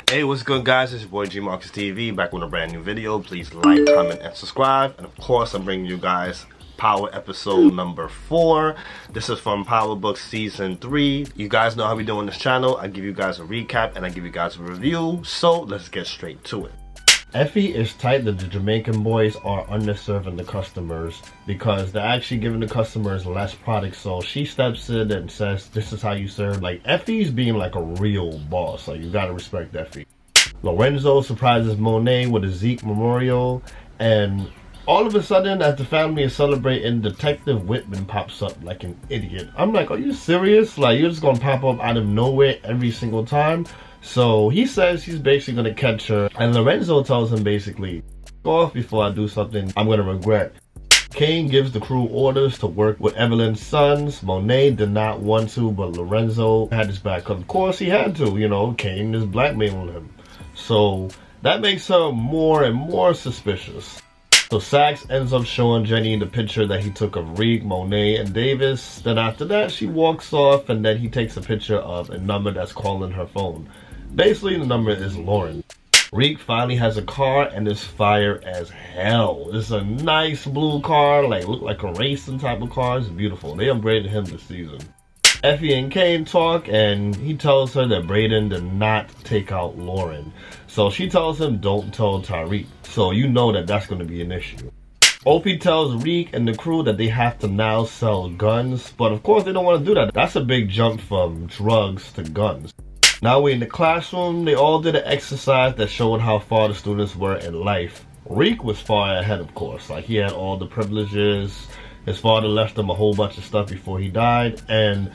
Hey, what's good, guys? It's your boy G Marcus TV, back with a brand new video. Please like, comment, and subscribe. And of course, I'm bringing you guys Power episode number 4. This is from Power Books season 3. You guys know how we do on this channel. I give you guys a recap and I give you guys a review. So let's get straight to it. Effie is tight that the Jamaican boys are underserving the customers because they're actually giving the customers less product. So she steps in and says, this is how you serve. Like, Effie's being like a real boss. Like, you gotta respect Effie. Lorenzo surprises Monet with a Zeke memorial, and all of a sudden, as the family is celebrating, Detective Whitman pops up like an idiot. I'm like, are you serious? Like, you're just gonna pop up out of nowhere every single time? So he says he's basically gonna catch her, and Lorenzo tells him basically, go off before I do something I'm gonna regret. Kane gives the crew orders to work with Evelyn's sons. Monet did not want to, but Lorenzo had his back. Of course he had to, you know, Kane is blackmailing him. So that makes her more and more suspicious. So Sax ends up showing Jenny the picture that he took of Reek, Monet, and Davis. Then after that, she walks off, and then he takes a picture of a number that's calling her phone. Basically, the number is Lauren. Reek finally has a car, and is fire as hell. It's a nice blue car, like look like a racing type of car. It's beautiful. They upgraded him this season. Effie and Kane talk, and he tells her that Brayden did not take out Lauren. So she tells him, don't tell Tariq. So you know that that's going to be an issue. Opie tells Reek and the crew that they have to now sell guns. But of course they don't want to do that. That's a big jump from drugs to guns. Now we're in the classroom. They all did an exercise that showed how far the students were in life. Reek was far ahead, of course. Like, he had all the privileges. His father left him a whole bunch of stuff before he died. And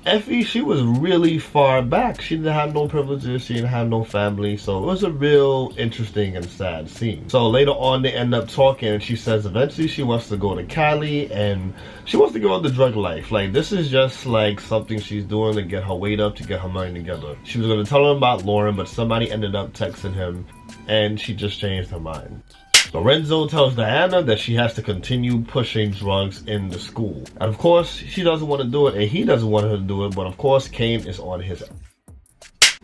Effie, she was really far back. She didn't have no privileges. She didn't have no family. So it was a real interesting and sad scene. So later on, they end up talking, and she says eventually she wants to go to Cali, and she wants to give up the drug life. Like, this is just like something she's doing to get her weight up, to get her money together. She was going to tell him about Lauren, but somebody ended up texting him, and she just changed her mind. Lorenzo tells Diana that she has to continue pushing drugs in the school. And of course, she doesn't want to do it, and he doesn't want her to do it, but of course, Kane is on his.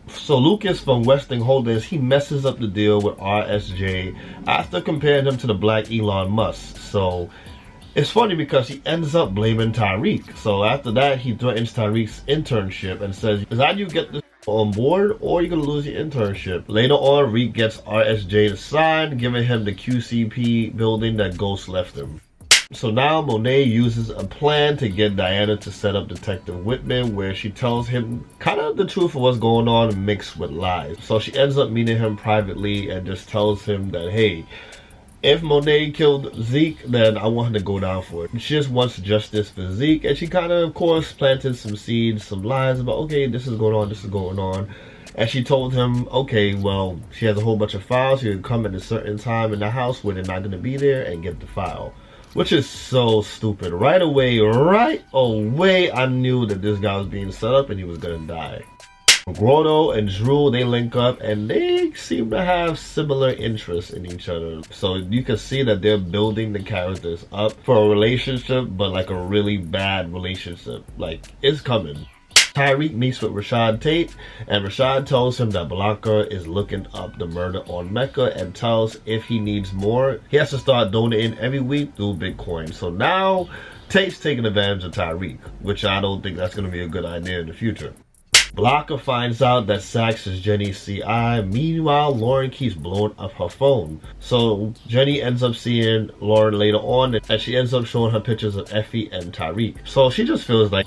So Lucas from Westing Holdings, he messes up the deal with RSJ after comparing him to the black Elon Musk. So it's funny because he ends up blaming Tariq. So after that, he threatens Tariq's internship and says, is that you get this on board, or you're gonna lose your internship. Later on, Reek gets RSJ to sign, giving him the QCP building that Ghost left him. So now Monet uses a plan to get Diana to set up Detective Whitman, where she tells him kind of the truth of what's going on mixed with lies. So she ends up meeting him privately and just tells him that, hey, if Monet killed Zeke, then I want her to go down for it. She just wants justice for Zeke, and she kind of course, planted some seeds, some lies about, okay, this is going on, this is going on. And she told him, okay, well, she has a whole bunch of files. She can come at a certain time in the house where they're not going to be there and get the file. Which is so stupid. Right away, I knew that this guy was being set up and he was going to die. Grotto and Drew, they link up, and they seem to have similar interests in each other. So you can see that they're building the characters up for a relationship, but like a really bad relationship. Like, it's coming. Tariq meets with Rashad Tate, and Rashad tells him that Blanca is looking up the murder on Mecca, and tells if he needs more, he has to start donating every week through Bitcoin. So now Tate's taking advantage of Tariq, which I don't think that's going to be a good idea in the future. Blanca finds out that Sax is Jenny's CI. Meanwhile, Lauren keeps blowing up her phone. So Jenny ends up seeing Lauren later on, and she ends up showing her pictures of Effie and Tariq. So she just feels like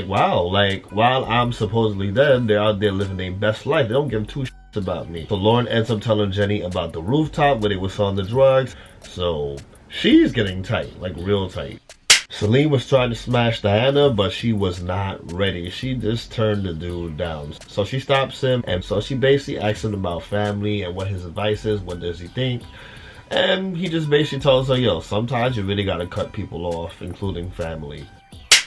wow, like while I'm supposedly dead, they're out there living their best life. They don't give two shits about me. So Lauren ends up telling Jenny about the rooftop where they were selling the drugs. So she's getting tight, like real tight. Celine was trying to smash Diana, but she was not ready. She just turned the dude down. So she stops him, and so she basically asks him about family and what his advice is, what does he think. And he just basically tells her, yo, sometimes you really gotta cut people off, including family.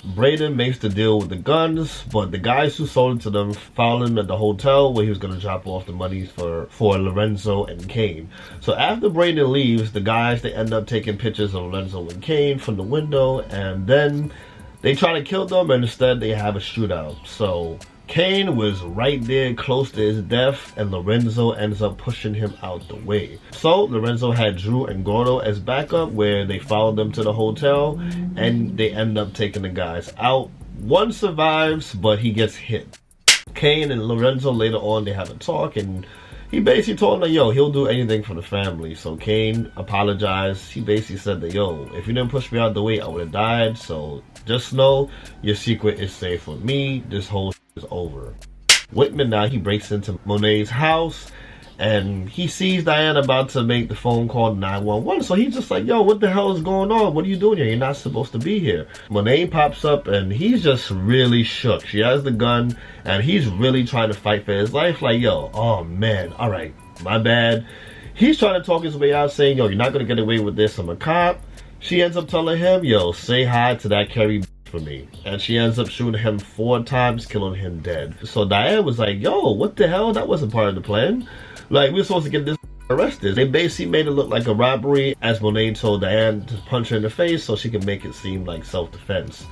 Brayden makes the deal with the guns, but the guys who sold it to them found him at the hotel where he was going to drop off the money for Lorenzo and Kane. So after Brayden leaves, the guys, they end up taking pictures of Lorenzo and Kane from the window, and then they try to kill them, and instead they have a shootout. So Kane was right there close to his death, and Lorenzo ends up pushing him out the way. So Lorenzo had Drew and Gordo as backup, where they followed them to the hotel and they end up taking the guys out. One survives, but he gets hit. Kane and Lorenzo later on, they have a talk, and he basically told him that, yo, he'll do anything for the family. So Kane apologized. He basically said that, yo, if you didn't push me out the way, I would have died. So just know your secret is safe with me. This whole shit is over. Whitman now, he breaks into Monet's house, and he sees Diane about to make the phone call to 911. So he's just like, yo, what the hell is going on? What are you doing here? You're not supposed to be here. Monet pops up, and he's just really shook. She has the gun, and he's really trying to fight for his life. Like, yo, oh man, all right, my bad. He's trying to talk his way out, saying, yo, you're not going to get away with this. I'm a cop. She ends up telling him, yo, say hi to that Carrie for me. And she ends up shooting him 4 times, killing him dead. So Diane was like, yo, what the hell? That wasn't part of the plan. Like, we're supposed to get this arrested. They basically made it look like a robbery, as Monet told Diane to punch her in the face so she could make it seem like self-defense.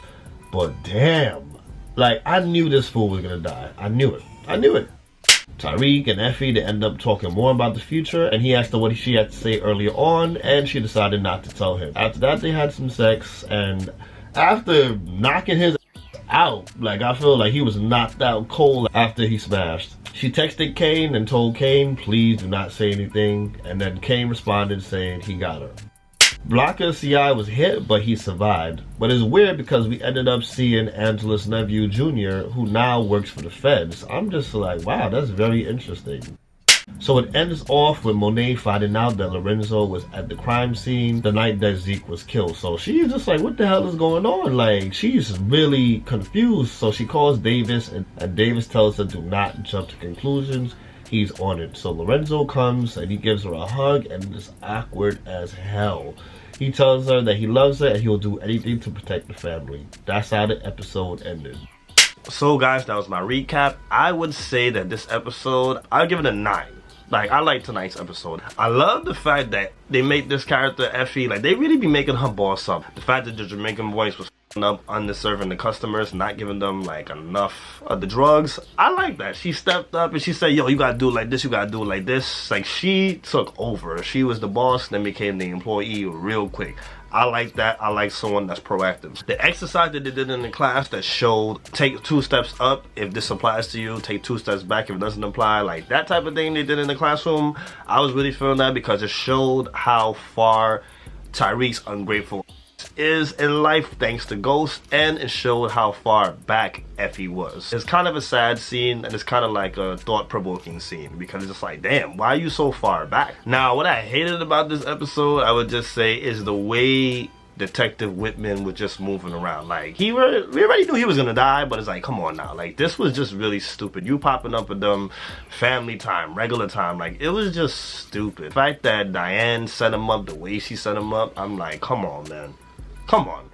But damn, like, I knew this fool was gonna die. I knew it. I knew it. Tariq and Effie, they end up talking more about the future, and he asked her what she had to say earlier on, and she decided not to tell him. After that, they had some sex, and after knocking his out, like, I feel like he was knocked out cold after he smashed. She texted Kane and told Kane, please do not say anything, and then Kane responded saying he got her. Blocker CI was hit, but he survived. But it's weird because we ended up seeing Angela's nephew Jr., who now works for the feds. I'm just like, wow, that's very interesting. So it ends off with Monet finding out that Lorenzo was at the crime scene the night that Zeke was killed. So she's just like, what the hell is going on? Like, she's really confused. So she calls Davis, and Davis tells her, do not jump to conclusions. He's on it. So Lorenzo comes and he gives her a hug, and it's awkward as hell. He tells her that he loves her and he'll do anything to protect the family. That's how the episode ended. So guys, that was my recap. I would say that this episode, I'll give it a 9. Like, I like tonight's episode. I love the fact that they make this character, Effie, like, they really be making her boss up. The fact that the Jamaican voice was up, underserving the customers, not giving them, like, enough of the drugs. I like that. She stepped up and she said, yo, you gotta do it like this, you gotta do it like this. Like, she took over. She was the boss, then became the employee real quick. I like that. I like someone that's proactive. The exercise that they did in the class that showed take 2 steps up if this applies to you, take 2 steps back if it doesn't apply, like that type of thing they did in the classroom, I was really feeling that because it showed how far Tariq's ungrateful is in life thanks to Ghost, and it showed how far back Effie was. It's kind of a sad scene, and it's kind of like a thought-provoking scene because it's just like, damn, why are you so far back? Now, what I hated about this episode, I would just say, is the way Detective Whitman was just moving around. Like, we already knew he was gonna die, but it's like, come on now, like, this was just really stupid. You popping up with them family time, regular time, like, it was just stupid. The fact that Diane set him up the way she set him up, I'm like, come on, man. Come on.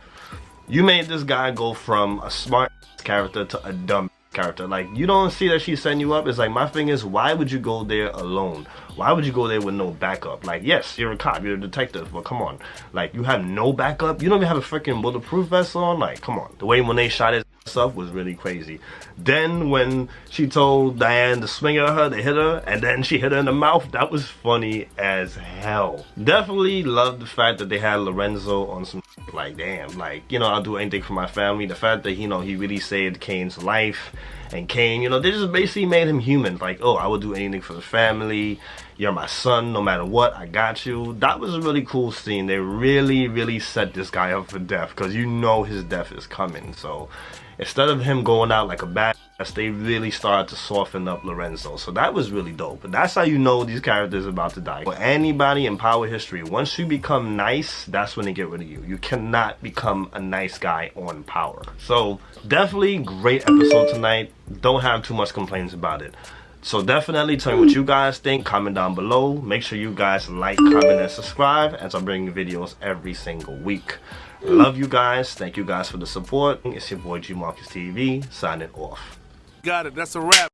You made this guy go from a smart character to a dumb character. Like, you don't see that she's setting you up. It's like, my thing is, why would you go there alone? Why would you go there with no backup? Like, yes, you're a cop, you're a detective, but come on. Like, you have no backup? You don't even have a freaking bulletproof vest on? Like, come on. The way Monet shot his stuff was really crazy. Then when she told Diane to swing at her, they hit her, and then she hit her in the mouth, that was funny as hell. Definitely loved the fact that they had Lorenzo on some like, damn, like, you know, I'll do anything for my family. The fact that, you know, he really saved Kane's life, and Kane, you know, they just basically made him human. Like, oh, I will do anything for the family. You're my son, no matter what, I got you. That was a really cool scene. They really set this guy up for death, because you know his death is coming. So instead of him going out like a badass, they really started to soften up Lorenzo. So that was really dope. But that's how you know these characters are about to die. For anybody in Power history, once you become nice, that's when they get rid of you. You cannot become a nice guy on Power. So definitely great episode tonight. Don't have too much complaints about it. So definitely tell me what you guys think. Comment down below. Make sure you guys like, comment, and subscribe, as I bring you videos every single week. Love you guys. Thank you guys for the support. It's your boy G Marcus TV signing off. Got it. That's a wrap.